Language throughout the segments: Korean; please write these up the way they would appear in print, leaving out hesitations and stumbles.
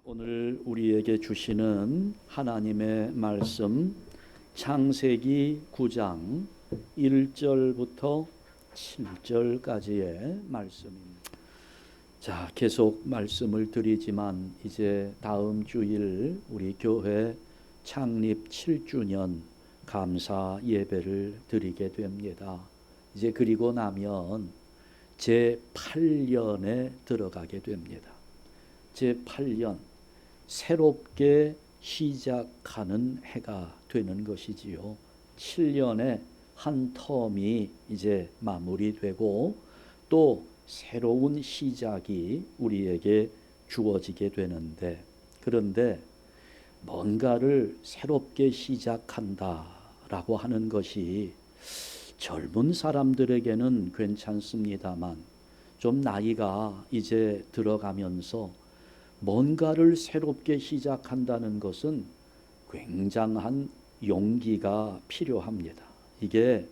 오늘 우리에게 주시는 하나님의 말씀 창세기 9장 1절부터 7절까지의 말씀입니다. 자, 계속 말씀을 드리지만 이제 다음 주일 우리 교회 창립 7주년 감사 예배를 드리게 됩니다. 이제 그리고 나면 제8년에 들어가게 됩니다. 제8년 새롭게 시작하는 해가 되는 것이지요. 7년의 한 텀이 이제 마무리되고 또 새로운 시작이 우리에게 주어지게 되는데, 그런데 뭔가를 새롭게 시작한다라고 하는 것이 젊은 사람들에게는 괜찮습니다만 좀 나이가 이제 들어가면서 뭔가를 새롭게 시작한다는 것은 굉장한 용기가 필요합니다. 이게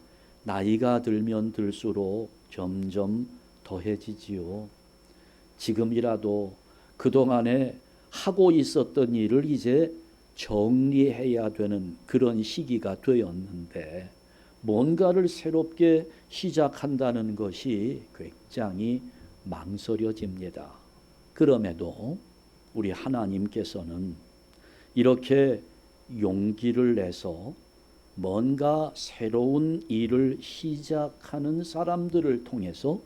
나이가 들면 들수록 점점 더해지지요. 지금이라도 그동안에 하고 있었던 일을 이제 정리해야 되는 그런 시기가 되었는데 뭔가를 새롭게 시작한다는 것이 굉장히 망설여집니다. 그럼에도 우리 하나님께서는 이렇게 용기를 내서 뭔가 새로운 일을 시작하는 사람들을 통해서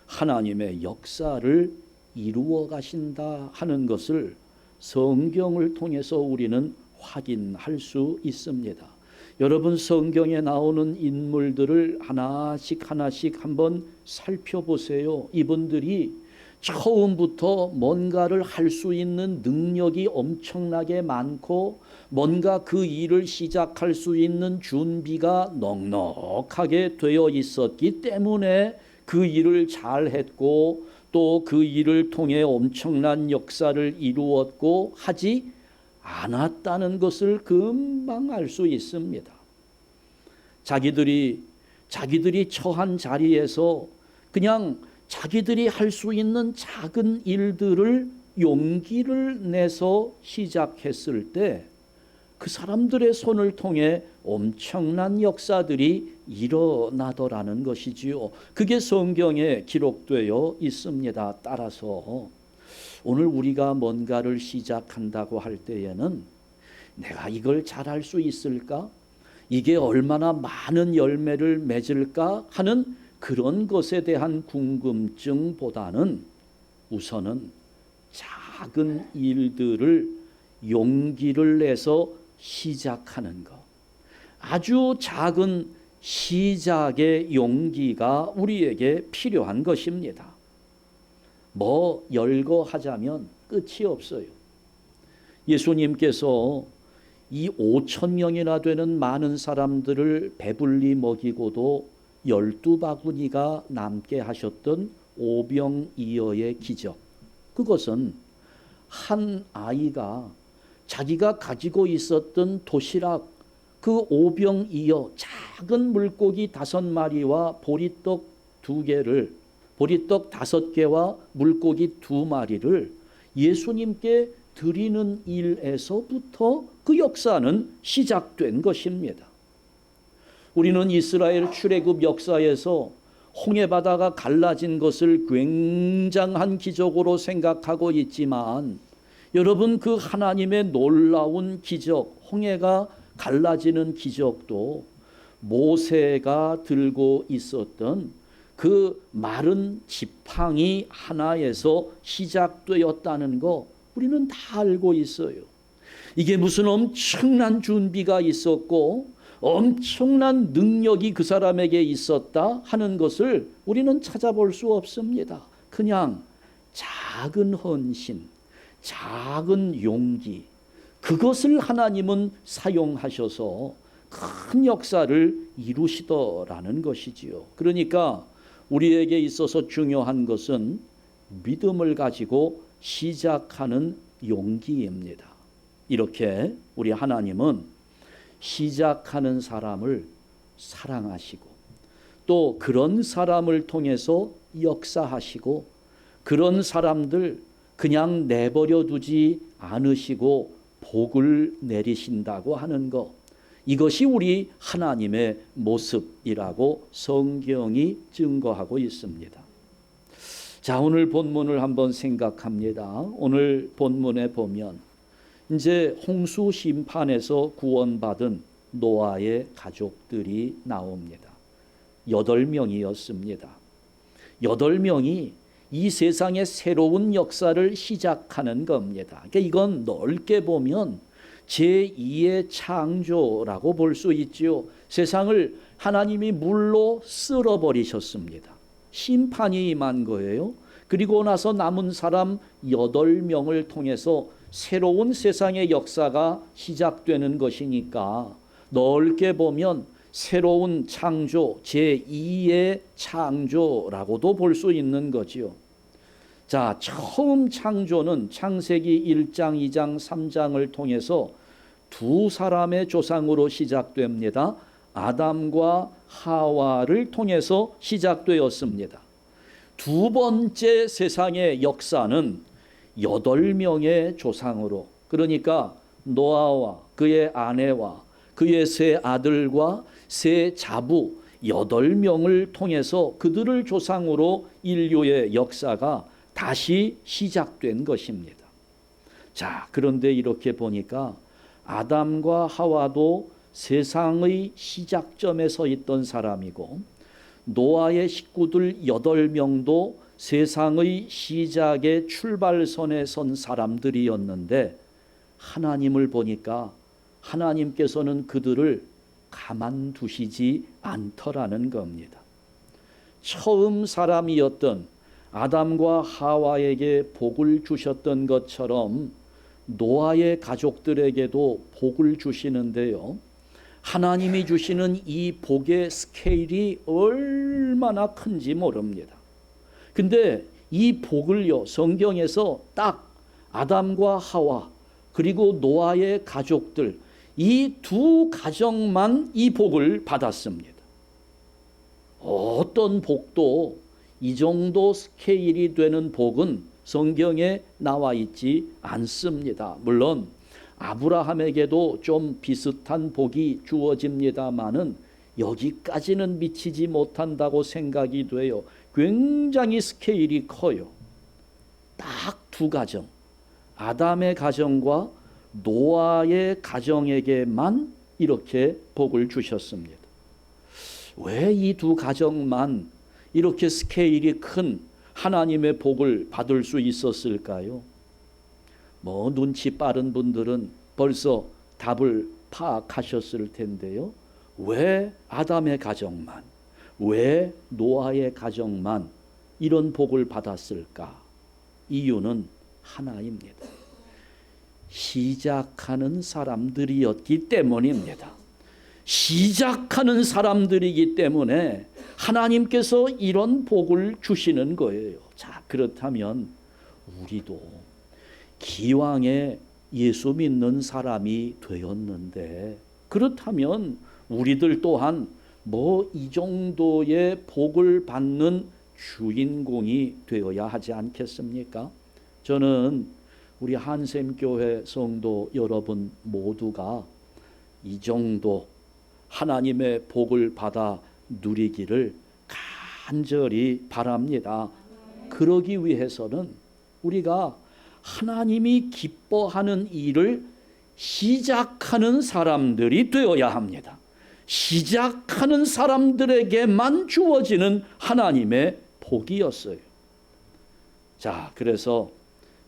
하나님의 역사를 이루어 가신다 하는 것을 성경을 통해서 우리는 확인할 수 있습니다. 여러분, 성경에 나오는 인물들을 하나씩 하나씩 한번 살펴보세요. 이분들이 처음부터 뭔가를 할 수 있는 능력이 엄청나게 많고 뭔가 그 일을 시작할 수 있는 준비가 넉넉하게 되어 있었기 때문에 그 일을 잘했고 또 그 일을 통해 엄청난 역사를 이루었고 하지 않았다는 것을 금방 알 수 있습니다. 자기들이 처한 자리에서 그냥 자기들이 할 수 있는 작은 일들을 용기를 내서 시작했을 때 그 사람들의 손을 통해 엄청난 역사들이 일어나더라는 것이지요. 그게 성경에 기록되어 있습니다. 따라서 오늘 우리가 뭔가를 시작한다고 할 때에는 내가 이걸 잘할 수 있을까? 이게 얼마나 많은 열매를 맺을까? 하는 그런 것에 대한 궁금증보다는 우선은 작은 일들을 용기를 내서 시작하는 것, 아주 작은 시작의 용기가 우리에게 필요한 것입니다. 뭐 열거하자면 끝이 없어요. 예수님께서 이 5,000명이나 되는 많은 사람들을 배불리 먹이고도 12바구니가 남게 하셨던 오병이어의 기적, 그것은 한 아이가 자기가 가지고 있었던 도시락, 그 오병이어 작은 물고기 5마리와 보리떡 2개를, 보리떡 5개와 물고기 2마리를 예수님께 드리는 일에서부터 그 역사는 시작된 것입니다. 우리는 이스라엘 출애굽 역사에서 홍해바다가 갈라진 것을 굉장한 기적으로 생각하고 있지만 여러분, 그 하나님의 놀라운 기적, 홍해가 갈라지는 기적도 모세가 들고 있었던 그 마른 지팡이 하나에서 시작되었다는 거 우리는 다 알고 있어요. 이게 무슨 엄청난 준비가 있었고 엄청난 능력이 그 사람에게 있었다 하는 것을 우리는 찾아볼 수 없습니다. 그냥 작은 헌신, 작은 용기, 그것을 하나님은 사용하셔서 큰 역사를 이루시더라는 것이지요. 그러니까 우리에게 있어서 중요한 것은 믿음을 가지고 시작하는 용기입니다. 이렇게 우리 하나님은 시작하는 사람을 사랑하시고 또 그런 사람을 통해서 역사하시고 그런 사람들, 그냥 내버려 두지 않으시고 복을 내리신다고 하는 것, 이것이 우리 하나님의 모습이라고 성경이 증거하고 있습니다. 자, 오늘 본문을 한번 생각합니다. 오늘 본문에 보면 이제 홍수 심판에서 구원받은 노아의 가족들이 나옵니다. 8명이었습니다. 8명이 이 세상의 새로운 역사를 시작하는 겁니다. 그러니까 이건 넓게 보면 제2의 창조라고 볼 수 있지요. 세상을 하나님이 물로 쓸어버리셨습니다. 심판이 임한 거예요. 그리고 나서 남은 사람 8명을 통해서 새로운 세상의 역사가 시작되는 것이니까 넓게 보면 새로운 창조, 제2의 창조라고도 볼 수 있는 거지요. 자, 처음 창조는 창세기 1장, 2장, 3장을 통해서 두 사람의 조상으로 시작됩니다. 아담과 하와를 통해서 시작되었습니다. 두 번째 세상의 역사는 8명의 조상으로, 그러니까 노아와 그의 아내와 그의 세 아들과 세 자부 8명을 통해서 그들을 조상으로 인류의 역사가 다시 시작된 것입니다. 자, 그런데 이렇게 보니까 아담과 하와도 세상의 시작점에 서 있던 사람이고 노아의 식구들 8명도 세상의 시작의 출발선에 선 사람들이었는데 하나님을 보니까 하나님께서는 그들을 가만두시지 않더라는 겁니다. 처음 사람이었던 아담과 하와에게 복을 주셨던 것처럼 노아의 가족들에게도 복을 주시는데요. 하나님이 주시는 이 복의 스케일이 얼마나 큰지 모릅니다. 근데 이 복을요, 성경에서 딱 아담과 하와 그리고 노아의 가족들, 이 두 가정만 이 복을 받았습니다. 어떤 복도 이 정도 스케일이 되는 복은 성경에 나와 있지 않습니다. 물론 아브라함에게도 좀 비슷한 복이 주어집니다마는 여기까지는 미치지 못한다고 생각이 돼요. 굉장히 스케일이 커요. 딱 두 가정, 아담의 가정과 노아의 가정에게만 이렇게 복을 주셨습니다. 왜 이 두 가정만 이렇게 스케일이 큰 하나님의 복을 받을 수 있었을까요? 뭐 눈치 빠른 분들은 벌써 답을 파악하셨을 텐데요. 왜 아담의 가정만, 왜 노아의 가정만 이런 복을 받았을까? 이유는 하나입니다. 시작하는 사람들이었기 때문입니다. 시작하는 사람들이기 때문에 하나님께서 이런 복을 주시는 거예요. 자, 그렇다면 우리도 기왕에 예수 믿는 사람이 되었는데, 그렇다면 우리들 또한 뭐 이 정도의 복을 받는 주인공이 되어야 하지 않겠습니까? 저는 우리 한샘교회 성도 여러분 모두가 이 정도 하나님의 복을 받아 누리기를 간절히 바랍니다. 그러기 위해서는 우리가 하나님이 기뻐하는 일을 시작하는 사람들이 되어야 합니다. 시작하는 사람들에게만 주어지는 하나님의 복이었어요. 자, 그래서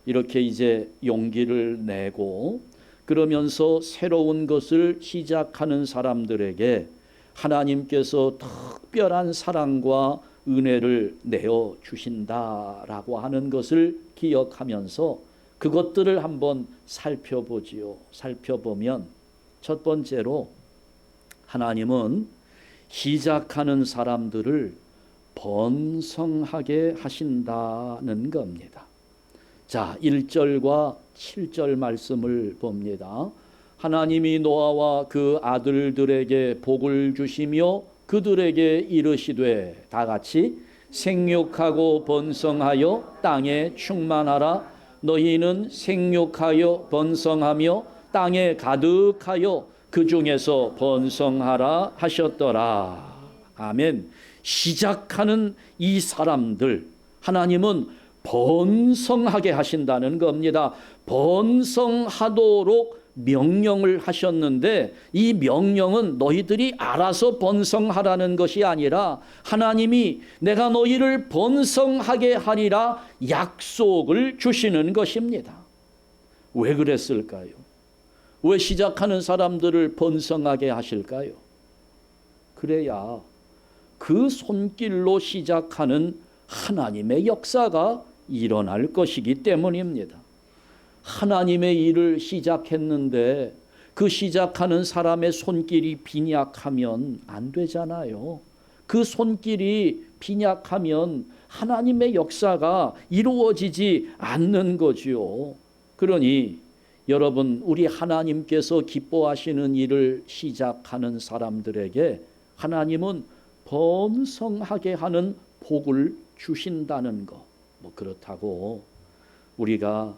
이렇게 이제 용기를 내고 그러면서 새로운 것을 시작하는 사람들에게 하나님께서 특별한 사랑과 은혜를 내어 주신다라고 하는 것을 기억하면서 그것들을 한번 살펴보지요. 살펴보면 첫 번째로 하나님은 시작하는 사람들을 번성하게 하신다는 겁니다. 자, 1절과 7절 말씀을 봅니다. 하나님이 노아와 그 아들들에게 복을 주시며 그들에게 이르시되, 다 같이 생육하고 번성하여 땅에 충만하라. 너희는 생육하여 번성하며 땅에 가득하여 그 중에서 번성하라 하셨더라. 아멘. 시작하는 이 사람들, 하나님은 번성하게 하신다는 겁니다. 번성하도록 명령을 하셨는데, 이 명령은 너희들이 알아서 번성하라는 것이 아니라 하나님이 내가 너희를 번성하게 하리라 약속을 주시는 것입니다. 왜 그랬을까요? 왜 시작하는 사람들을 번성하게 하실까요? 그래야 그 손길로 시작하는 하나님의 역사가 일어날 것이기 때문입니다. 하나님의 일을 시작했는데 그 시작하는 사람의 손길이 빈약하면 안 되잖아요. 그 손길이 빈약하면 하나님의 역사가 이루어지지 않는 거지요. 그러니 여러분, 우리 하나님께서 기뻐하시는 일을 시작하는 사람들에게 하나님은 번성하게 하는 복을 주신다는 거. 그렇다고 우리가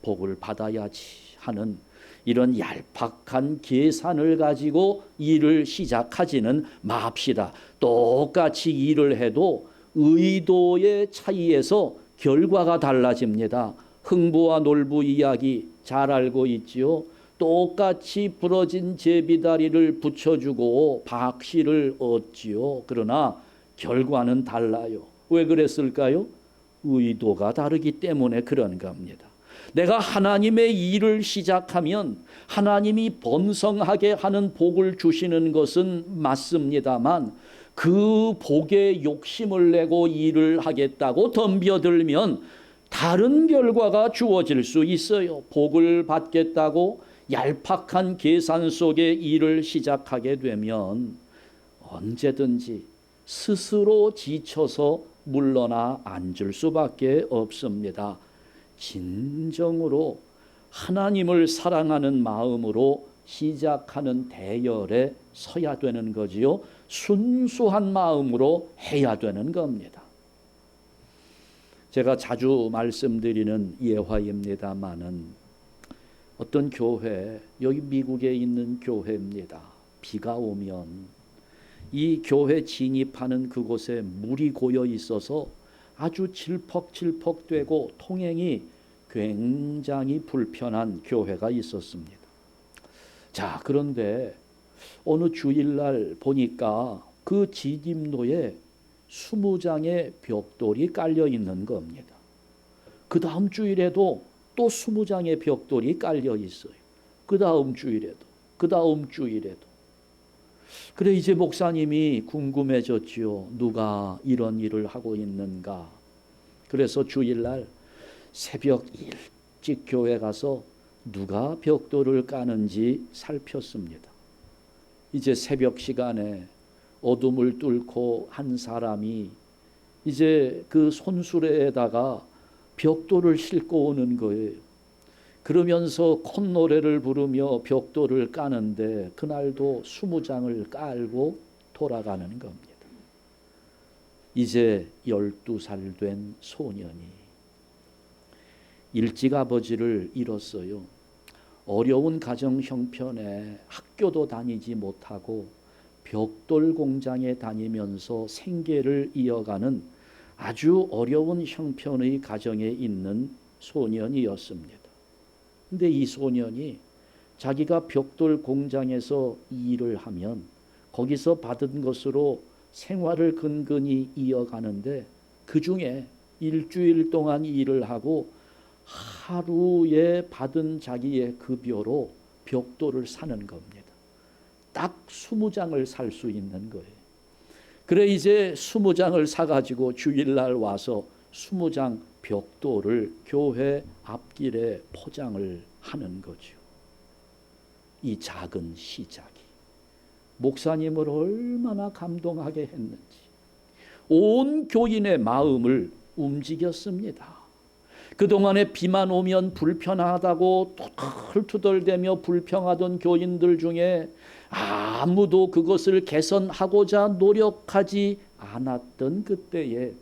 복을 받아야지 하는 이런 얄팍한 계산을 가지고 일을 시작하지는 맙시다. 똑같이 일을 해도 의도의 차이에서 결과가 달라집니다. 흥부와 놀부 이야기 잘 알고 있지요. 똑같이 부러진 제비다리를 붙여주고 박씨를 얻지요. 그러나 결과는 달라요. 왜 그랬을까요? 의도가 다르기 때문에 그런 겁니다. 내가 하나님의 일을 시작하면 하나님이 번성하게 하는 복을 주시는 것은 맞습니다만, 그 복에 욕심을 내고 일을 하겠다고 덤벼들면 다른 결과가 주어질 수 있어요. 복을 받겠다고 얄팍한 계산 속에 일을 시작하게 되면 언제든지 스스로 지쳐서 물러나 앉을 수밖에 없습니다. 진정으로 하나님을 사랑하는 마음으로 시작하는 대열에 서야 되는 거지요. 순수한 마음으로 해야 되는 겁니다. 제가 자주 말씀드리는 예화입니다마는 어떤 교회, 여기 미국에 있는 교회입니다. 비가 오면 이 교회 진입하는 그곳에 물이 고여 있어서 아주 질퍽질퍽되고 통행이 굉장히 불편한 교회가 있었습니다. 자, 그런데 어느 주일날 보니까 그 진입로에 20장의 벽돌이 깔려 있는 겁니다. 그 다음 주일에도 또 20장의 벽돌이 깔려 있어요. 그 다음 주일에도, 그 다음 주일에도. 그래 이제 목사님이 궁금해졌지요. 누가 이런 일을 하고 있는가. 그래서 주일날 새벽 일찍 교회 가서 누가 벽돌을 까는지 살폈습니다. 이제 새벽 시간에 어둠을 뚫고 한 사람이 이제 그 손수레에다가 벽돌을 싣고 오는 거예요. 그러면서 콧노래를 부르며 벽돌을 까는데 그날도 20장을 깔고 돌아가는 겁니다. 이제 12살 된 소년이 일찍 아버지를 잃었어요. 어려운 가정 형편에 학교도 다니지 못하고 벽돌 공장에 다니면서 생계를 이어가는 아주 어려운 형편의 가정에 있는 소년이었습니다. 근데 이 소년이 자기가 벽돌 공장에서 일을 하면 거기서 받은 것으로 생활을 근근히 이어가는데 그 중에 일주일 동안 일을 하고 하루에 받은 자기의 급여로 벽돌을 사는 겁니다. 딱 20장을 살 수 있는 거예요. 그래 이제 20장을 사가지고 주일날 와서 20장 벽돌을 교회 앞길에 포장을 하는 거죠. 이 작은 시작이 목사님을 얼마나 감동하게 했는지 온 교인의 마음을 움직였습니다. 그동안에 비만 오면 불편하다고 투덜투덜대며 불평하던 교인들 중에 아무도 그것을 개선하고자 노력하지 않았던 그때에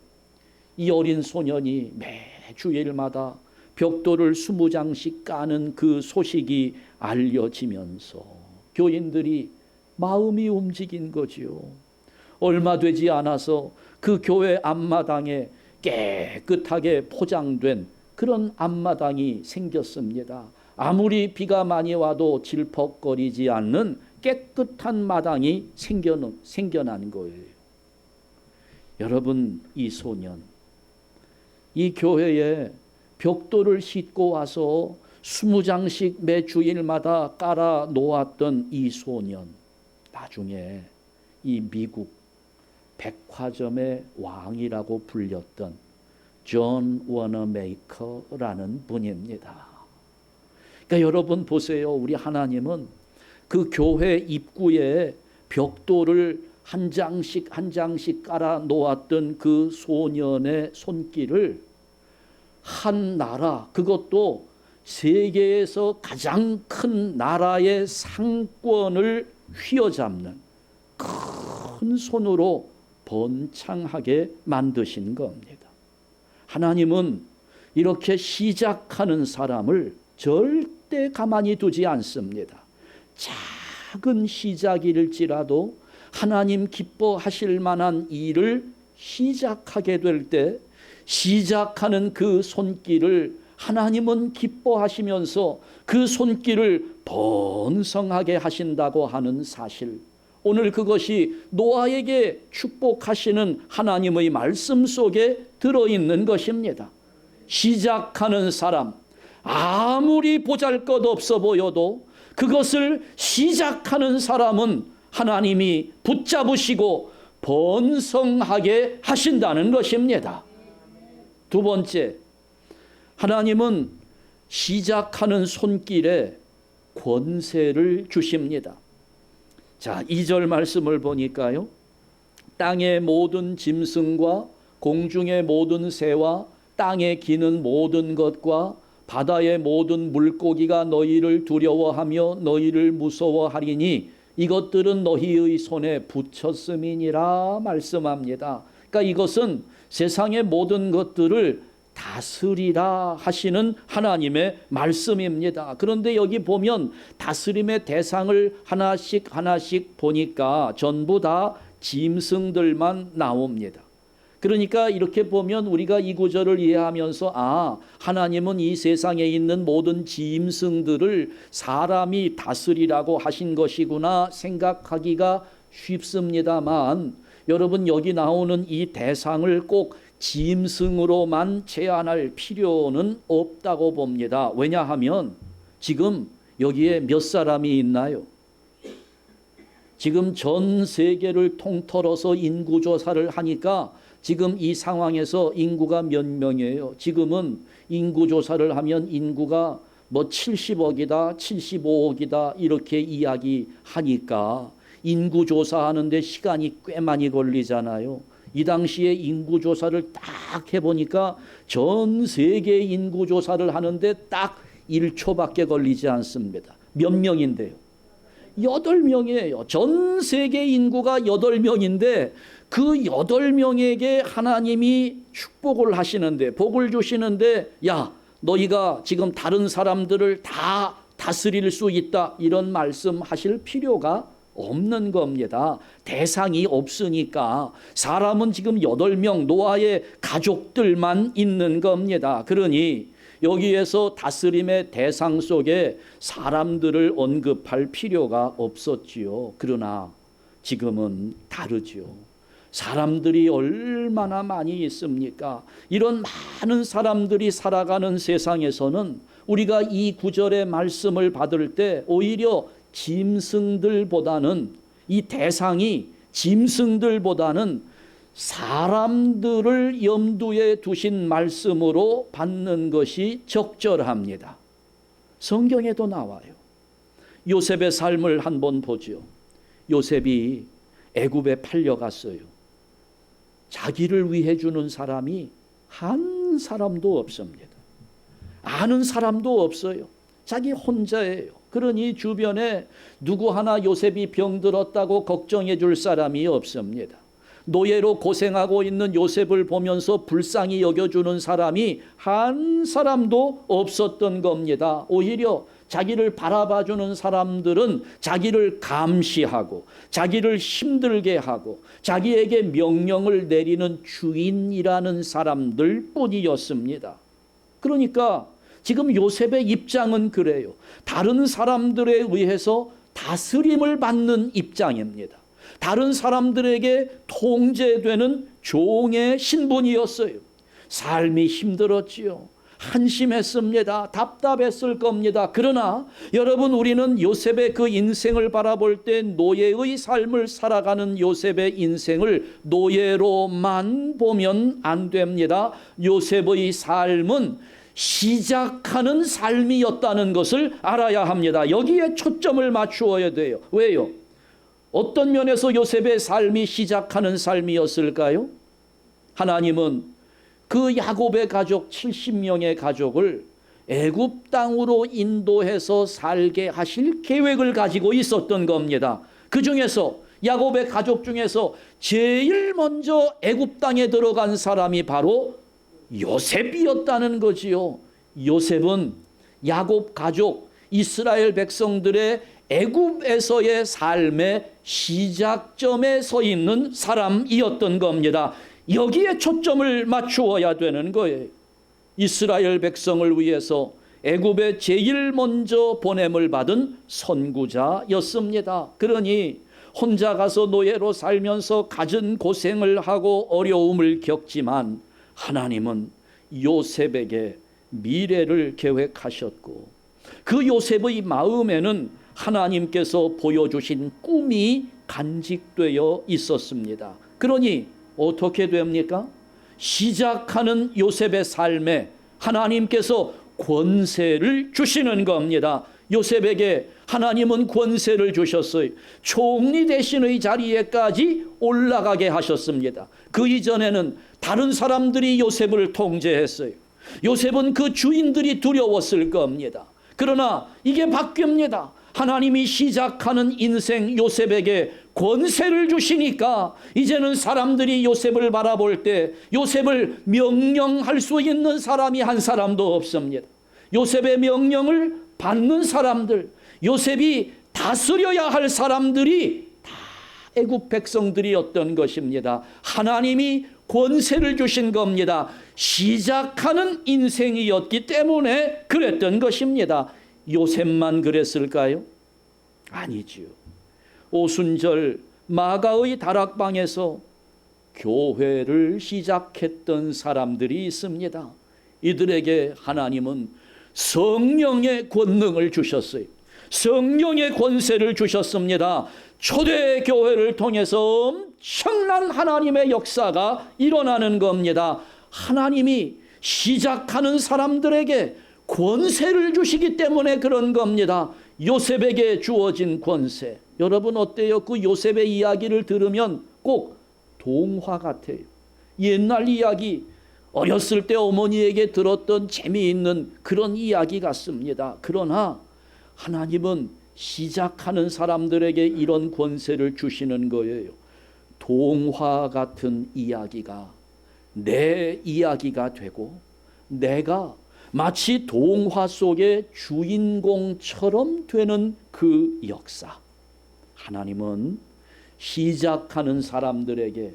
이 어린 소년이 매 주일마다 벽돌을 20장씩 까는 그 소식이 알려지면서 교인들이 마음이 움직인 거지요. 얼마 되지 않아서 그 교회 앞마당에 깨끗하게 포장된 그런 앞마당이 생겼습니다. 아무리 비가 많이 와도 질퍽거리지 않는 깨끗한 마당이 생겨난 거예요. 여러분, 이 소년, 이 교회에 벽돌을 싣고 와서 20장씩 매 주일마다 깔아 놓았던 이 소년, 나중에 이 미국 백화점의 왕이라고 불렸던 존 워너메이커라는 분입니다. 그러니까 여러분 보세요. 우리 하나님은 그 교회 입구에 벽돌을 한 장씩 한 장씩 깔아 놓았던 그 소년의 손길을 한 나라, 그것도 세계에서 가장 큰 나라의 상권을 휘어잡는 큰 손으로 번창하게 만드신 겁니다. 하나님은 이렇게 시작하는 사람을 절대 가만히 두지 않습니다. 작은 시작일지라도 하나님 기뻐하실 만한 일을 시작하게 될 때 시작하는 그 손길을 하나님은 기뻐하시면서 그 손길을 번성하게 하신다고 하는 사실, 오늘 그것이 노아에게 축복하시는 하나님의 말씀 속에 들어있는 것입니다. 시작하는 사람, 아무리 보잘것없어 보여도 그것을 시작하는 사람은 하나님이 붙잡으시고 번성하게 하신다는 것입니다. 두 번째, 하나님은 시작하는 손길에 권세를 주십니다. 자, 2절 말씀을 보니까요, 땅의 모든 짐승과 공중의 모든 새와 땅에 기는 모든 것과 바다의 모든 물고기가 너희를 두려워하며 너희를 무서워하리니 이것들은 너희의 손에 붙였음이니라 말씀합니다. 그러니까 이것은 세상의 모든 것들을 다스리라 하시는 하나님의 말씀입니다. 그런데 여기 보면 다스림의 대상을 하나씩 하나씩 보니까 전부 다 짐승들만 나옵니다. 그러니까 이렇게 보면 우리가 이 구절을 이해하면서 하나님은 이 세상에 있는 모든 짐승들을 사람이 다스리라고 하신 것이구나 생각하기가 쉽습니다만, 여러분, 여기 나오는 이 대상을 꼭 짐승으로만 제한할 필요는 없다고 봅니다. 왜냐하면 지금 여기에 몇 사람이 있나요? 지금 전 세계를 통틀어서 인구조사를 하니까 지금 이 상황에서 인구가 몇 명이에요? 지금은 인구조사를 하면 인구가 뭐 70억이다, 75억이다 이렇게 이야기하니까 인구조사하는데 시간이 꽤 많이 걸리잖아요. 이 당시에 인구조사를 딱 해보니까 전 세계 인구조사를 하는데 딱 1초밖에 걸리지 않습니다. 몇 명인데요? 8명이에요. 전 세계 인구가 8명인데 그 8명에게 하나님이 축복을 하시는데, 복을 주시는데, 야, 너희가 지금 다른 사람들을 다 다스릴 수 있다, 이런 말씀하실 필요가 없는 겁니다. 대상이 없으니까. 사람은 지금 8명, 노아의 가족들만 있는 겁니다. 그러니 여기에서 다스림의 대상 속에 사람들을 언급할 필요가 없었지요. 그러나 지금은 다르지요. 사람들이 얼마나 많이 있습니까? 이런 많은 사람들이 살아가는 세상에서는 우리가 이 구절의 말씀을 받을 때 오히려 짐승들보다는, 이 대상이 짐승들보다는 사람들을 염두에 두신 말씀으로 받는 것이 적절합니다. 성경에도 나와요. 요셉의 삶을 한번 보죠. 요셉이 애굽에 팔려갔어요. 자기를 위해 주는 사람이 한 사람도 없습니다. 아는 사람도 없어요. 자기 혼자예요. 그러니 주변에 누구 하나 요셉이 병들었다고 걱정해 줄 사람이 없습니다. 노예로 고생하고 있는 요셉을 보면서 불쌍히 여겨주는 사람이 한 사람도 없었던 겁니다. 오히려 자기를 바라봐주는 사람들은 자기를 감시하고 자기를 힘들게 하고 자기에게 명령을 내리는 주인이라는 사람들 뿐이었습니다. 그러니까 지금 요셉의 입장은 그래요. 다른 사람들에 의해서 다스림을 받는 입장입니다. 다른 사람들에게 통제되는 종의 신분이었어요. 삶이 힘들었지요. 한심했습니다. 답답했을 겁니다. 그러나 여러분, 우리는 요셉의 그 인생을 바라볼 때 노예의 삶을 살아가는 요셉의 인생을 노예로만 보면 안 됩니다. 요셉의 삶은 시작하는 삶이었다는 것을 알아야 합니다. 여기에 초점을 맞추어야 돼요. 왜요? 어떤 면에서 요셉의 삶이 시작하는 삶이었을까요? 하나님은 그 야곱의 가족 70명의 가족을 애굽 땅으로 인도해서 살게 하실 계획을 가지고 있었던 겁니다. 그 중에서 야곱의 가족 중에서 제일 먼저 애굽 땅에 들어간 사람이 바로 요셉이었다는 거지요. 요셉은 야곱 가족 이스라엘 백성들의 애굽에서의 삶의 시작점에 서 있는 사람이었던 겁니다. 여기에 초점을 맞추어야 되는 거예요. 이스라엘 백성을 위해서 애굽에 제일 먼저 보냄을 받은 선구자였습니다. 그러니 혼자 가서 노예로 살면서 갖은 고생을 하고 어려움을 겪지만 하나님은 요셉에게 미래를 계획하셨고 그 요셉의 마음에는 하나님께서 보여주신 꿈이 간직되어 있었습니다. 그러니 어떻게 됩니까? 시작하는 요셉의 삶에 하나님께서 권세를 주시는 겁니다. 요셉에게 하나님은 권세를 주셨어요. 총리 대신의 자리에까지 올라가게 하셨습니다. 그 이전에는 다른 사람들이 요셉을 통제했어요. 요셉은 그 주인들이 두려웠을 겁니다. 그러나 이게 바뀝니다. 하나님이 시작하는 인생 요셉에게 권세를 주시니까 이제는 사람들이 요셉을 바라볼 때 요셉을 명령할 수 있는 사람이 한 사람도 없습니다. 요셉의 명령을 받는 사람들, 요셉이 다스려야 할 사람들이 다 애굽 백성들이었던 것입니다. 하나님이 권세를 주신 겁니다. 시작하는 인생이었기 때문에 그랬던 것입니다. 요셉만 그랬을까요? 아니지요. 오순절 마가의 다락방에서 교회를 시작했던 사람들이 있습니다. 이들에게 하나님은 성령의 권능을 주셨어요. 성령의 권세를 주셨습니다. 초대교회를 통해서 엄청난 하나님의 역사가 일어나는 겁니다. 하나님이 시작하는 사람들에게 권세를 주시기 때문에 그런 겁니다. 요셉에게 주어진 권세. 여러분 어때요? 그 요셉의 이야기를 들으면 꼭 동화 같아요. 옛날 이야기, 어렸을 때 어머니에게 들었던 재미있는 그런 이야기 같습니다. 그러나 하나님은 시작하는 사람들에게 이런 권세를 주시는 거예요. 동화 같은 이야기가 내 이야기가 되고 내가 마치 동화 속의 주인공처럼 되는 그 역사. 하나님은 시작하는 사람들에게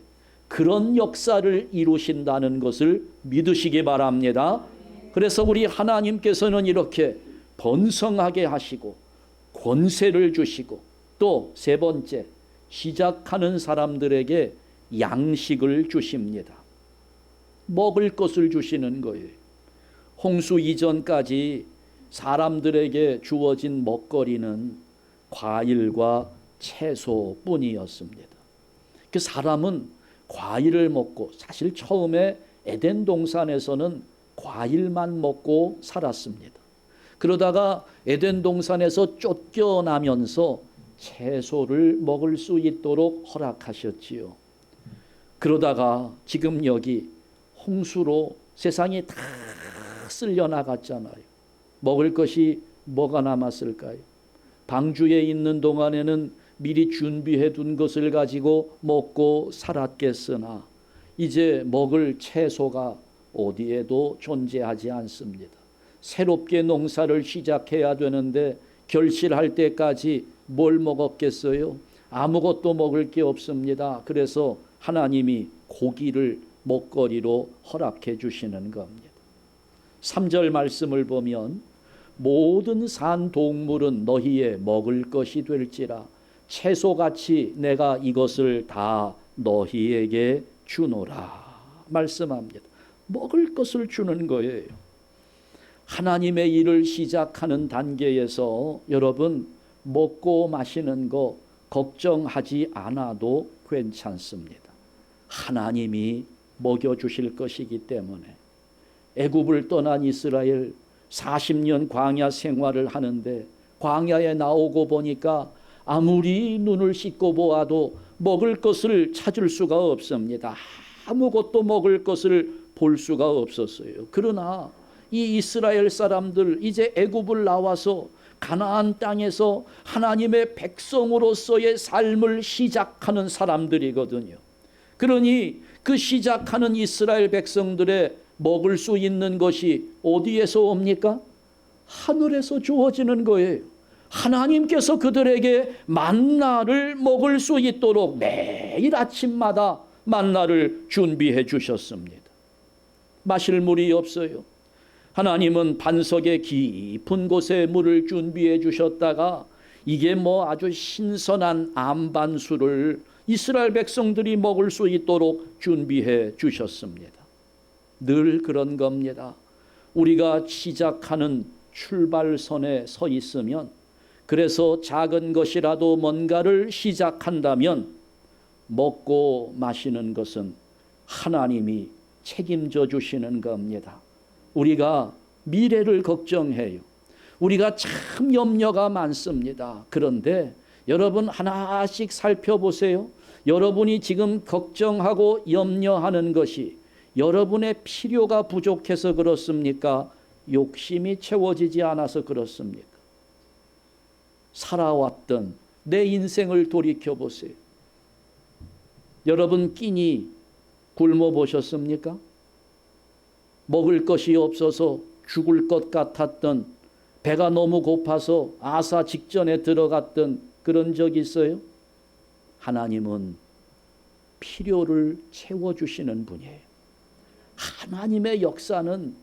그런 역사를 이루신다는 것을 믿으시기 바랍니다. 그래서 우리 하나님께서는 이렇게 번성하게 하시고 권세를 주시고 또 세 번째, 시작하는 사람들에게 양식을 주십니다. 먹을 것을 주시는 거예요. 홍수 이전까지 사람들에게 주어진 먹거리는 과일과 채소뿐이었습니다. 그 사람은 과일을 먹고, 사실 처음에 에덴 동산에서는 과일만 먹고 살았습니다. 그러다가 에덴 동산에서 쫓겨나면서 채소를 먹을 수 있도록 허락하셨지요. 그러다가 지금 여기 홍수로 세상이 다 쓸려나갔잖아요. 먹을 것이 뭐가 남았을까요? 방주에 있는 동안에는 미리 준비해 둔 것을 가지고 먹고 살았겠으나 이제 먹을 채소가 어디에도 존재하지 않습니다. 새롭게 농사를 시작해야 되는데 결실할 때까지 뭘 먹었겠어요? 아무것도 먹을 게 없습니다. 그래서 하나님이 고기를 먹거리로 허락해 주시는 겁니다. 3절 말씀을 보면 모든 산 동물은 너희의 먹을 것이 될지라 채소같이 내가 이것을 다 너희에게 주노라 말씀합니다. 먹을 것을 주는 거예요. 하나님의 일을 시작하는 단계에서 여러분 먹고 마시는 거 걱정하지 않아도 괜찮습니다. 하나님이 먹여주실 것이기 때문에. 애굽을 떠난 이스라엘 40년 광야 생활을 하는데 광야에 나오고 보니까 아무리 눈을 씻고 보아도 먹을 것을 찾을 수가 없습니다. 아무것도 먹을 것을 볼 수가 없었어요. 그러나 이 이스라엘 사람들 이제 애굽을 나와서 가나안 땅에서 하나님의 백성으로서의 삶을 시작하는 사람들이거든요. 그러니 그 시작하는 이스라엘 백성들의 먹을 수 있는 것이 어디에서 옵니까? 하늘에서 주어지는 거예요. 하나님께서 그들에게 만나를 먹을 수 있도록 매일 아침마다 만나를 준비해 주셨습니다. 마실 물이 없어요. 하나님은 반석의 깊은 곳에 물을 준비해 주셨다가 이게 아주 신선한 암반수를 이스라엘 백성들이 먹을 수 있도록 준비해 주셨습니다. 늘 그런 겁니다. 우리가 시작하는 출발선에 서 있으면, 그래서 작은 것이라도 뭔가를 시작한다면 먹고 마시는 것은 하나님이 책임져 주시는 겁니다. 우리가 미래를 걱정해요. 우리가 참 염려가 많습니다. 그런데 여러분 하나씩 살펴보세요. 여러분이 지금 걱정하고 염려하는 것이 여러분의 필요가 부족해서 그렇습니까? 욕심이 채워지지 않아서 그렇습니까? 살아왔던 내 인생을 돌이켜보세요. 여러분 끼니 굶어 보셨습니까? 먹을 것이 없어서 죽을 것 같았던, 배가 너무 고파서 아사 직전에 들어갔던 그런 적 있어요? 하나님은 필요를 채워주시는 분이에요. 하나님의 역사는,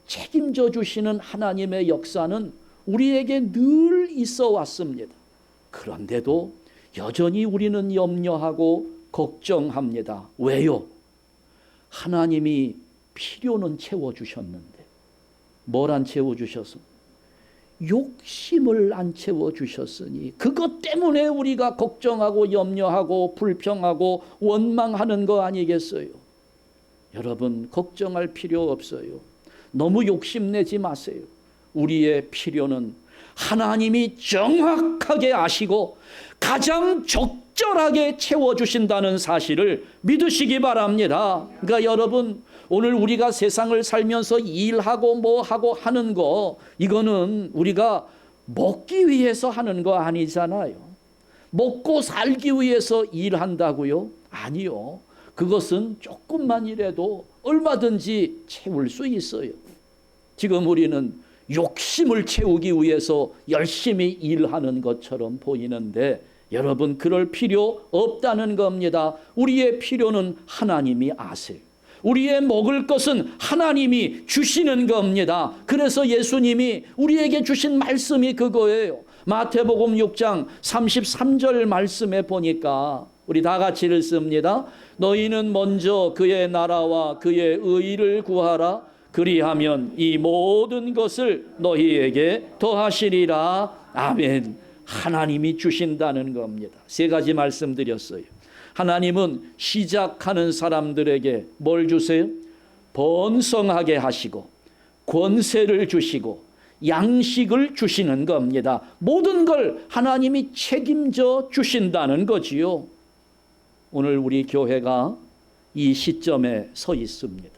책임져 주시는 하나님의 역사는 우리에게 늘 있어 왔습니다. 그런데도 여전히 우리는 염려하고 걱정합니다. 왜요? 하나님이 필요는 채워주셨는데 뭘 안 채워주셔서? 욕심을 안 채워주셨으니 그것 때문에 우리가 걱정하고 염려하고 불평하고 원망하는 거 아니겠어요? 여러분 걱정할 필요 없어요. 너무 욕심내지 마세요. 우리의 필요는 하나님이 정확하게 아시고 가장 적절하게 채워주신다는 사실을 믿으시기 바랍니다. 그러니까 여러분 오늘 우리가 세상을 살면서 일하고 뭐하고 하는 거, 이거는 우리가 먹기 위해서 하는 거 아니잖아요. 먹고 살기 위해서 일한다고요? 아니요. 그것은 조금만이라도 얼마든지 채울 수 있어요. 지금 우리는 욕심을 채우기 위해서 열심히 일하는 것처럼 보이는데 여러분 그럴 필요 없다는 겁니다. 우리의 필요는 하나님이 아세요. 우리의 먹을 것은 하나님이 주시는 겁니다. 그래서 예수님이 우리에게 주신 말씀이 그거예요. 마태복음 6장 33절 말씀에 보니까 우리 다 같이 읽습니다. 너희는 먼저 그의 나라와 그의 의를 구하라. 그리하면 이 모든 것을 너희에게 더하시리라. 아멘. 하나님이 주신다는 겁니다. 세 가지 말씀드렸어요. 하나님은 시작하는 사람들에게 뭘 주세요? 번성하게 하시고 권세를 주시고 양식을 주시는 겁니다. 모든 걸 하나님이 책임져 주신다는 거지요. 오늘 우리 교회가 이 시점에 서 있습니다.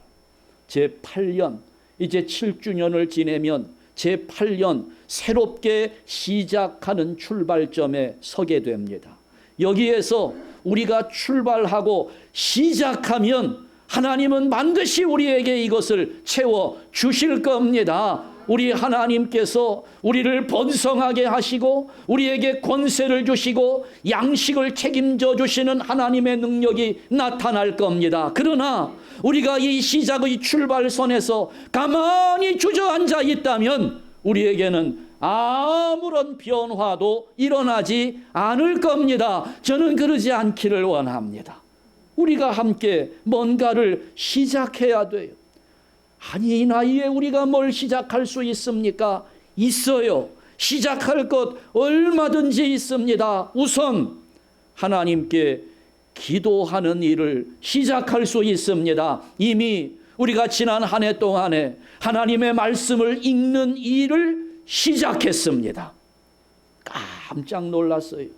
제8년, 이제 7주년을 지내면 제8년 새롭게 시작하는 출발점에 서게 됩니다. 여기에서 우리가 출발하고 시작하면 하나님은 반드시 우리에게 이것을 채워 주실 겁니다. 우리 하나님께서 우리를 번성하게 하시고 우리에게 권세를 주시고 양식을 책임져 주시는 하나님의 능력이 나타날 겁니다. 그러나 우리가 이 시작의 출발선에서 가만히 주저앉아 있다면 우리에게는 아무런 변화도 일어나지 않을 겁니다. 저는 그러지 않기를 원합니다. 우리가 함께 뭔가를 시작해야 돼요. 아니, 이 나이에 우리가 뭘 시작할 수 있습니까? 있어요. 시작할 것 얼마든지 있습니다. 우선 하나님께 기도하는 일을 시작할 수 있습니다. 이미 우리가 지난 한 해 동안에 하나님의 말씀을 읽는 일을 시작했습니다. 깜짝 놀랐어요.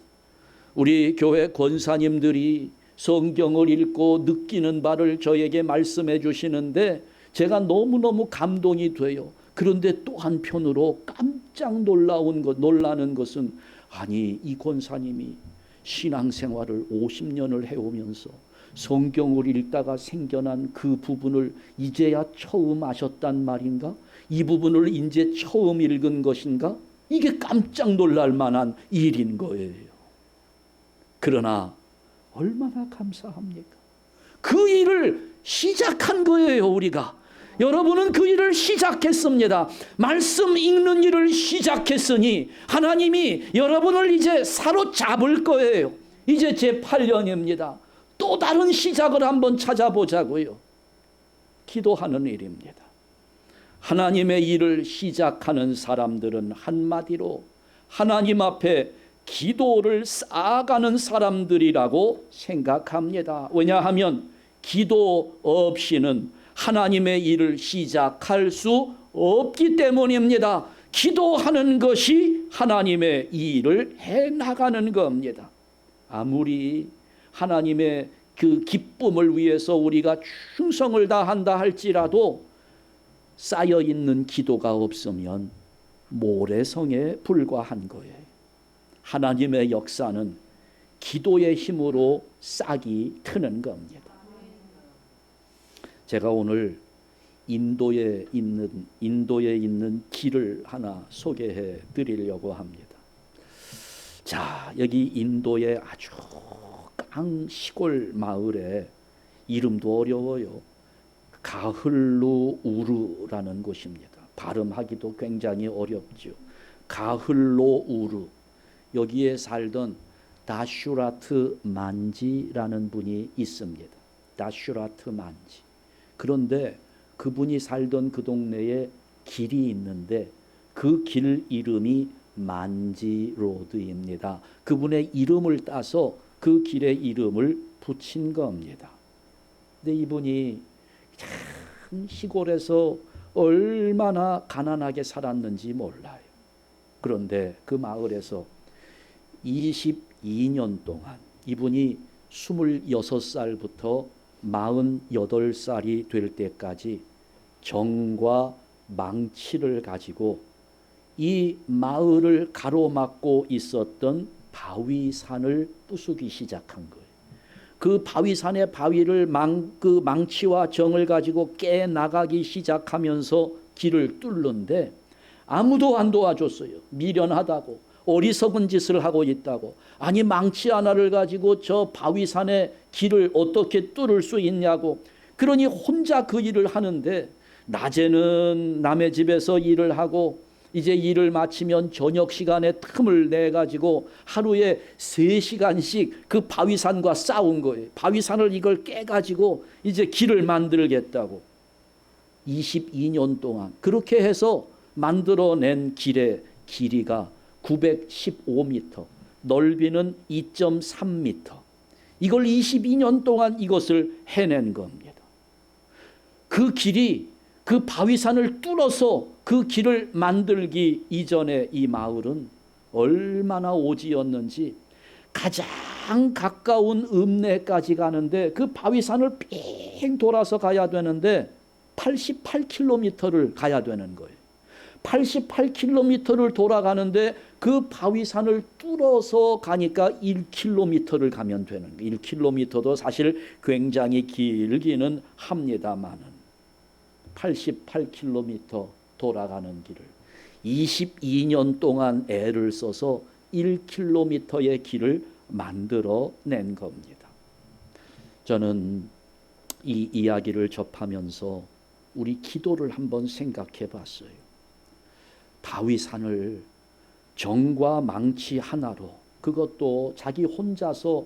우리 교회 권사님들이 성경을 읽고 느끼는 바를 저에게 말씀해 주시는데 제가 너무너무 감동이 돼요. 그런데 또 한편으로 깜짝 놀라는 것은, 아니, 이 권사님이 신앙생활을 50년을 해오면서 성경을 읽다가 생겨난 그 부분을 이제야 처음 아셨단 말인가? 이 부분을 이제 처음 읽은 것인가? 이게 깜짝 놀랄 만한 일인 거예요. 그러나 얼마나 감사합니까? 그 일을 시작한 거예요, 우리가. 여러분은 그 일을 시작했습니다. 말씀 읽는 일을 시작했으니 하나님이 여러분을 이제 사로잡을 거예요. 이제 제 8년입니다. 또 다른 시작을 한번 찾아보자고요. 기도하는 일입니다. 하나님의 일을 시작하는 사람들은 한마디로 하나님 앞에 기도를 쌓아가는 사람들이라고 생각합니다. 왜냐하면 기도 없이는 하나님의 일을 시작할 수 없기 때문입니다. 기도하는 것이 하나님의 일을 해나가는 겁니다. 아무리 하나님의 그 기쁨을 위해서 우리가 충성을 다한다 할지라도 쌓여있는 기도가 없으면 모래성에 불과한 거예요. 하나님의 역사는 기도의 힘으로 싹이 트는 겁니다. 제가 오늘 인도에 있는 길을 하나 소개해 드리려고 합니다. 자, 여기 인도의 아주 시골 마을에, 이름도 어려워요. 가흘루 우르라는 곳입니다. 발음하기도 굉장히 어렵죠. 가흘로 우르. 여기에 살던 다슈라트 만지라는 분이 있습니다. 다슈라트 만지. 그런데 그분이 살던 그 동네에 길이 있는데 그 길 이름이 만지로드입니다. 그분의 이름을 따서 그 길의 이름을 붙인 겁니다. 근데 이분이 참 시골에서 얼마나 가난하게 살았는지 몰라요. 그런데 그 마을에서 22년 동안 이분이 26살부터 48살이 될 때까지 정과 망치를 가지고 이 마을을 가로막고 있었던 바위산을 부수기 시작한 거예요. 그 바위산의 바위를 그 망치와 정을 가지고 깨 나가기 시작하면서 길을 뚫는데 아무도 안 도와줬어요. 미련하다고, 어리석은 짓을 하고 있다고. 아니, 망치 하나를 가지고 저 바위산의 길을 어떻게 뚫을 수 있냐고. 그러니 혼자 그 일을 하는데 낮에는 남의 집에서 일을 하고 이제 일을 마치면 저녁 시간에 틈을 내 가지고 하루에 3시간씩 그 바위산과 싸운 거예요. 바위산을 이걸 깨 가지고 이제 길을 만들겠다고. 22년 동안 그렇게 해서 만들어낸 길의 길이가 915m, 넓이는 2.3m. 이걸 22년 동안 이것을 해낸 겁니다. 그 길이 그 바위산을 뚫어서 그 길을 만들기 이전에 이 마을은 얼마나 오지였는지, 가장 가까운 읍내까지 가는데 그 바위산을 삥 돌아서 가야 되는데 88km를 가야 되는 거예요. 88km를 돌아가는데 그 바위산을 뚫어서 가니까 1km를 가면 되는 거예요. 1km도 사실 굉장히 길기는 합니다만은 88km 돌아가는 길을 22년 동안 애를 써서 1km의 길을 만들어낸 겁니다. 저는 이 이야기를 접하면서 우리 기도를 한번 생각해 봤어요. 바위산을 정과 망치 하나로, 그것도 자기 혼자서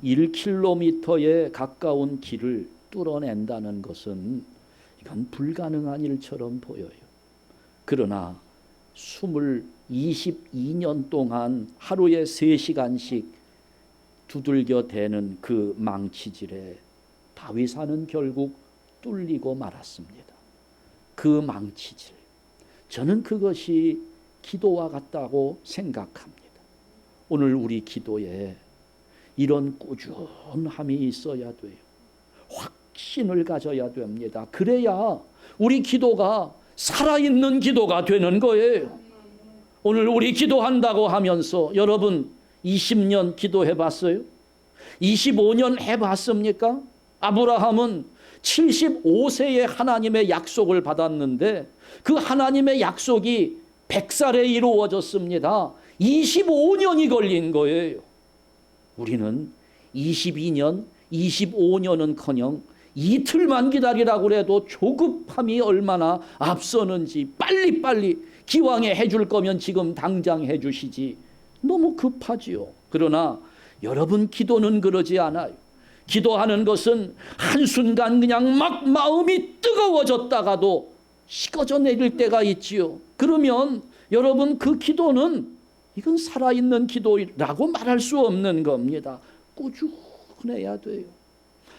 1km에 가까운 길을 뚫어낸다는 것은 이건 불가능한 일처럼 보여요. 그러나 22년 동안 하루에 3시간씩 두들겨 대는 그 망치질에 바위산은 결국 뚫리고 말았습니다. 그 망치질, 저는 그것이 기도와 같다고 생각합니다. 오늘 우리 기도에 이런 꾸준함이 있어야 돼요. 확신을 가져야 됩니다. 그래야 우리 기도가 살아있는 기도가 되는 거예요. 오늘 우리 기도한다고 하면서 여러분 20년 기도해 봤어요? 25년 해봤습니까? 아브라함은 75세에 하나님의 약속을 받았는데 그 하나님의 약속이 100살에 이루어졌습니다. 25년이 걸린 거예요. 우리는 22년, 25년은커녕 이틀만 기다리라고 해도 조급함이 얼마나 앞서는지 빨리빨리 기왕에 해줄 거면 지금 당장 해주시지. 너무 급하지요. 그러나 여러분 기도는 그러지 않아요. 기도하는 것은 한순간 그냥 막 마음이 뜨거워졌다가도 식어져 내릴 때가 있지요. 그러면 여러분 그 기도는 이건 살아있는 기도라고 말할 수 없는 겁니다. 꾸준해야 돼요.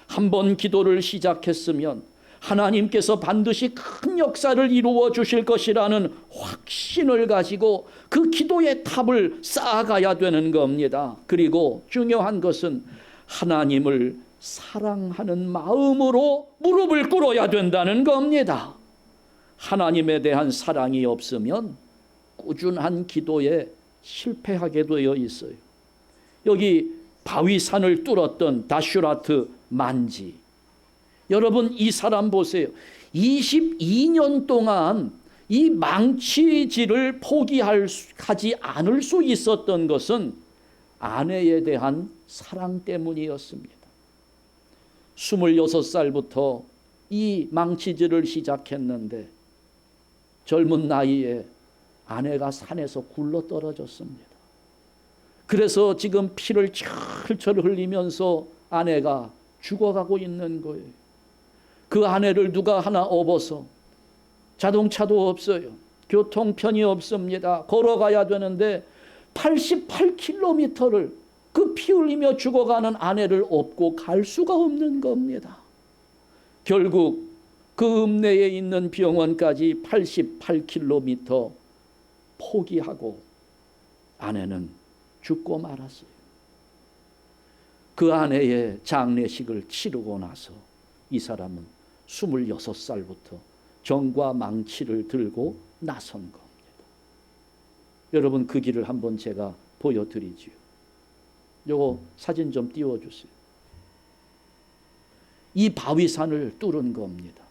한번 기도를 시작했으면 하나님께서 반드시 큰 역사를 이루어 주실 것이라는 확신을 가지고 그 기도의 탑을 쌓아가야 되는 겁니다. 그리고 중요한 것은 하나님을 사랑하는 마음으로 무릎을 꿇어야 된다는 겁니다. 하나님에 대한 사랑이 없으면 꾸준한 기도에 실패하게 되어 있어요. 여기 바위산을 뚫었던 다슈라트 만지, 여러분 이 사람 보세요. 22년 동안 이 망치질을 포기하지 않을 수 있었던 것은 아내에 대한 사랑 때문이었습니다. 26살부터 이 망치질을 시작했는데 젊은 나이에 아내가 산에서 굴러 떨어졌습니다. 그래서 지금 피를 철철 흘리면서 아내가 죽어가고 있는 거예요. 그 아내를 누가 하나 업어서, 자동차도 없어요. 교통편이 없습니다. 걸어가야 되는데 88km를 그 피 흘리며 죽어가는 아내를 업고 갈 수가 없는 겁니다. 결국 그 읍내에 있는 병원까지 88km 포기하고 아내는 죽고 말았어요. 그 아내의 장례식을 치르고 나서 이 사람은 26살부터 정과 망치를 들고 나선 겁니다. 여러분 그 길을 한번 제가 보여드리지요. 요거 사진 좀 띄워주세요. 이 바위산을 뚫은 겁니다.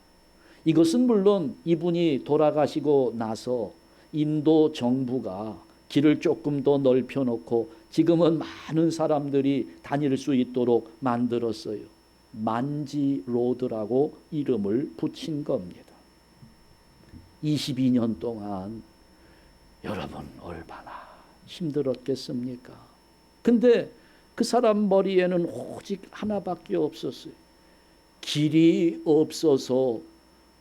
이것은 물론 이분이 돌아가시고 나서 인도 정부가 길을 조금 더 넓혀놓고 지금은 많은 사람들이 다닐 수 있도록 만들었어요. 만지 로드라고 이름을 붙인 겁니다. 22년 동안 여러분 얼마나 힘들었겠습니까? 근데 그 사람 머리에는 오직 하나밖에 없었어요. 길이 없어서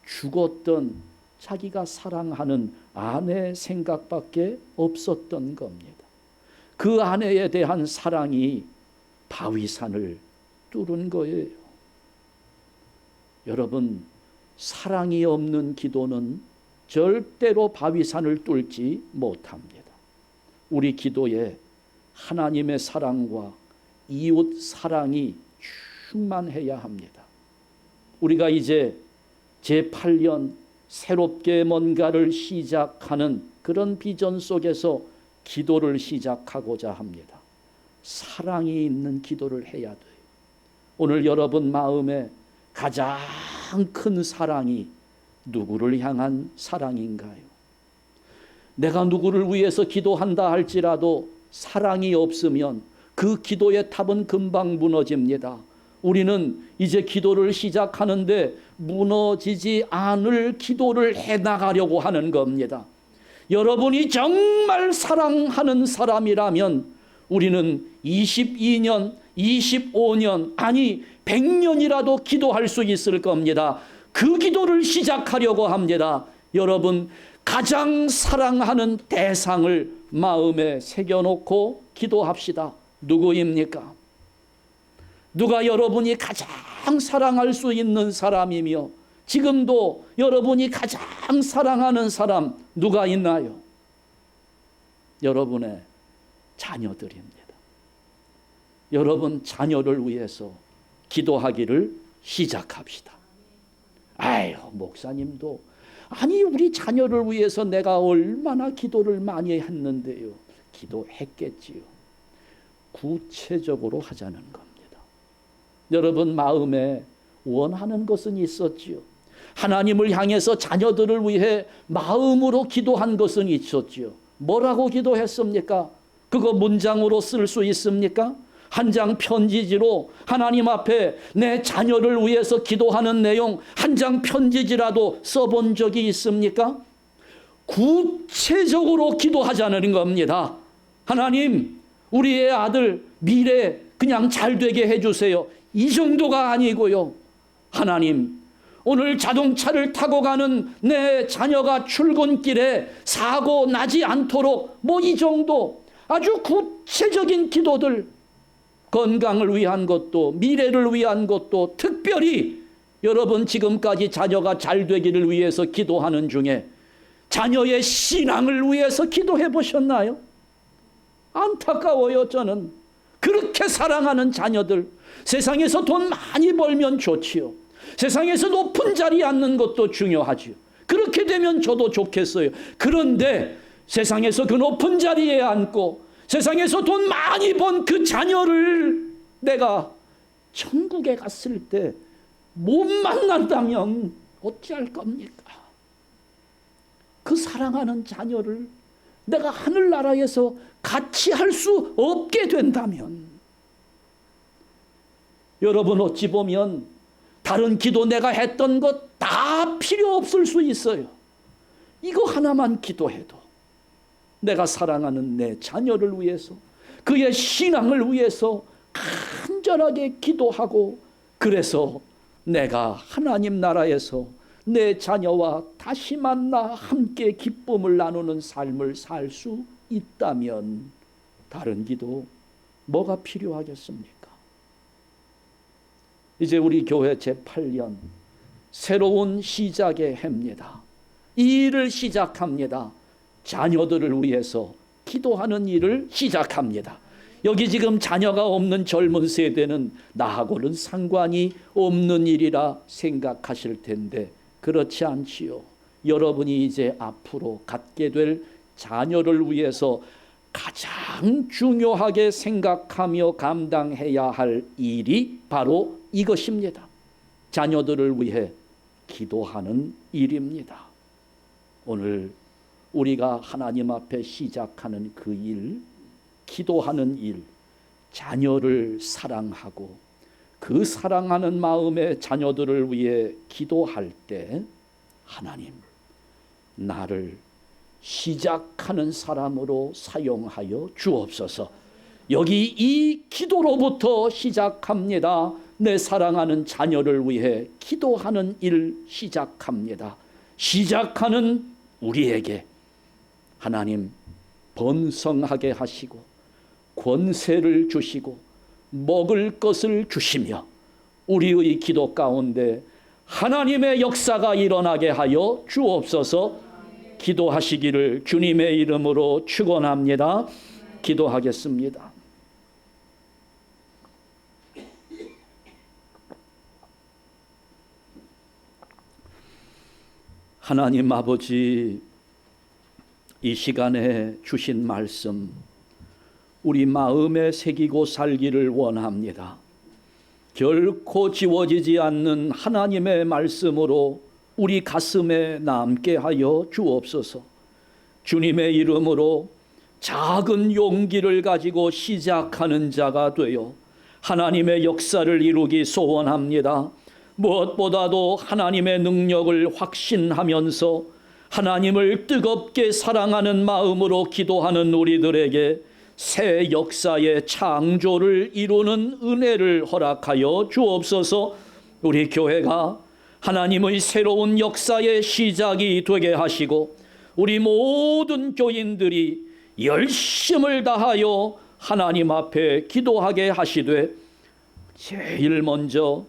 죽었던 자기가 사랑하는 아내 생각밖에 없었던 겁니다. 그 아내에 대한 사랑이 바위산을 뚫은 거예요. 여러분, 사랑이 없는 기도는 절대로 바위산을 뚫지 못합니다. 우리 기도에 하나님의 사랑과 이웃 사랑이 충만해야 합니다. 우리가 이제 제8년 새롭게 뭔가를 시작하는 그런 비전 속에서 기도를 시작하고자 합니다. 사랑이 있는 기도를 해야 돼요. 오늘 여러분 마음에 가장 큰 사랑이 누구를 향한 사랑인가요? 내가 누구를 위해서 기도한다 할지라도 사랑이 없으면 그 기도의 탑은 금방 무너집니다. 우리는 이제 기도를 시작하는데 무너지지 않을 기도를 해나가려고 하는 겁니다. 여러분이 정말 사랑하는 사람이라면 우리는 22년, 25년, 아니 100년이라도 기도할 수 있을 겁니다. 그 기도를 시작하려고 합니다. 여러분, 가장 사랑하는 대상을 마음에 새겨놓고 기도합시다. 누구입니까? 누가 여러분이 가장 사랑할 수 있는 사람이며 지금도 여러분이 가장 사랑하는 사람 누가 있나요? 여러분의 자녀들입니다. 여러분 자녀를 위해서 기도하기를 시작합시다. 아유, 목사님도 아니 우리 자녀를 위해서 내가 얼마나 기도를 많이 했는데요. 기도했겠지요. 구체적으로 하자는 겁니다. 여러분 마음에 원하는 것은 있었지요. 하나님을 향해서 자녀들을 위해 마음으로 기도한 것은 있었지요. 뭐라고 기도했습니까? 그거 문장으로 쓸 수 있습니까? 한 장 편지지로 하나님 앞에 내 자녀를 위해서 기도하는 내용 한 장 편지지라도 써본 적이 있습니까? 구체적으로 기도하자는 겁니다. 하나님, 우리의 아들 미래 그냥 잘 되게 해주세요. 이 정도가 아니고요. 하나님, 오늘 자동차를 타고 가는 내 자녀가 출근길에 사고 나지 않도록 뭐 이 정도 아주 구체적인 기도들, 건강을 위한 것도 미래를 위한 것도 특별히 여러분 지금까지 자녀가 잘 되기를 위해서 기도하는 중에 자녀의 신앙을 위해서 기도해 보셨나요? 안타까워요. 저는 그렇게 사랑하는 자녀들, 세상에서 돈 많이 벌면 좋지요. 세상에서 높은 자리에 앉는 것도 중요하지요. 그렇게 되면 저도 좋겠어요. 그런데 세상에서 그 높은 자리에 앉고 세상에서 돈 많이 번 그 자녀를 내가 천국에 갔을 때 못 만난다면 어찌할 겁니까? 그 사랑하는 자녀를 내가 하늘나라에서 같이 할 수 없게 된다면 여러분 어찌 보면 다른 기도 내가 했던 것 다 필요 없을 수 있어요. 이거 하나만 기도해도 내가 사랑하는 내 자녀를 위해서 그의 신앙을 위해서 간절하게 기도하고 그래서 내가 하나님 나라에서 내 자녀와 다시 만나 함께 기쁨을 나누는 삶을 살 수 있다면 다른 기도 뭐가 필요하겠습니까? 이제 우리 교회 제8년 새로운 시작의 해입니다. 이 일을 시작합니다. 자녀들을 위해서 기도하는 일을 시작합니다. 여기 지금 자녀가 없는 젊은 세대는 나하고는 상관이 없는 일이라 생각하실 텐데 그렇지 않지요. 여러분이 이제 앞으로 갖게 될 자녀를 위해서 가장 중요하게 생각하며 감당해야 할 일이 바로 이것입니다. 자녀들을 위해 기도하는 일입니다. 오늘 우리가 하나님 앞에 시작하는 그 일, 기도하는 일, 자녀를 사랑하고 그 사랑하는 마음의 자녀들을 위해 기도할 때 하나님, 나를 시작하는 사람으로 사용하여 주옵소서. 여기 이 기도로부터 시작합니다. 내 사랑하는 자녀를 위해 기도하는 일 시작합니다. 시작하는 우리에게 하나님 번성하게 하시고 권세를 주시고 먹을 것을 주시며 우리의 기도 가운데 하나님의 역사가 일어나게 하여 주옵소서. 기도하시기를 주님의 이름으로 축원합니다. 기도하겠습니다. 하나님 아버지, 이 시간에 주신 말씀 우리 마음에 새기고 살기를 원합니다. 결코 지워지지 않는 하나님의 말씀으로 우리 가슴에 남게 하여 주옵소서. 주님의 이름으로 작은 용기를 가지고 시작하는 자가 되어 하나님의 역사를 이루기 소원합니다. 무엇보다도 하나님의 능력을 확신하면서 하나님을 뜨겁게 사랑하는 마음으로 기도하는 우리들에게 새 역사의 창조를 이루는 은혜를 허락하여 주옵소서. 우리 교회가 하나님의 새로운 역사의 시작이 되게 하시고 우리 모든 교인들이 열심을 다하여 하나님 앞에 기도하게 하시되 제일 먼저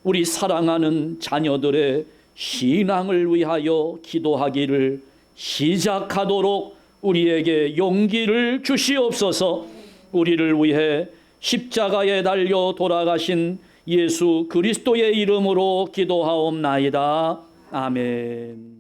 우리 사랑하는 자녀들의 신앙을 위하여 기도하기를 시작하도록 우리에게 용기를 주시옵소서. 우리를 위해 십자가에 달려 돌아가신 예수 그리스도의 이름으로 기도하옵나이다. 아멘.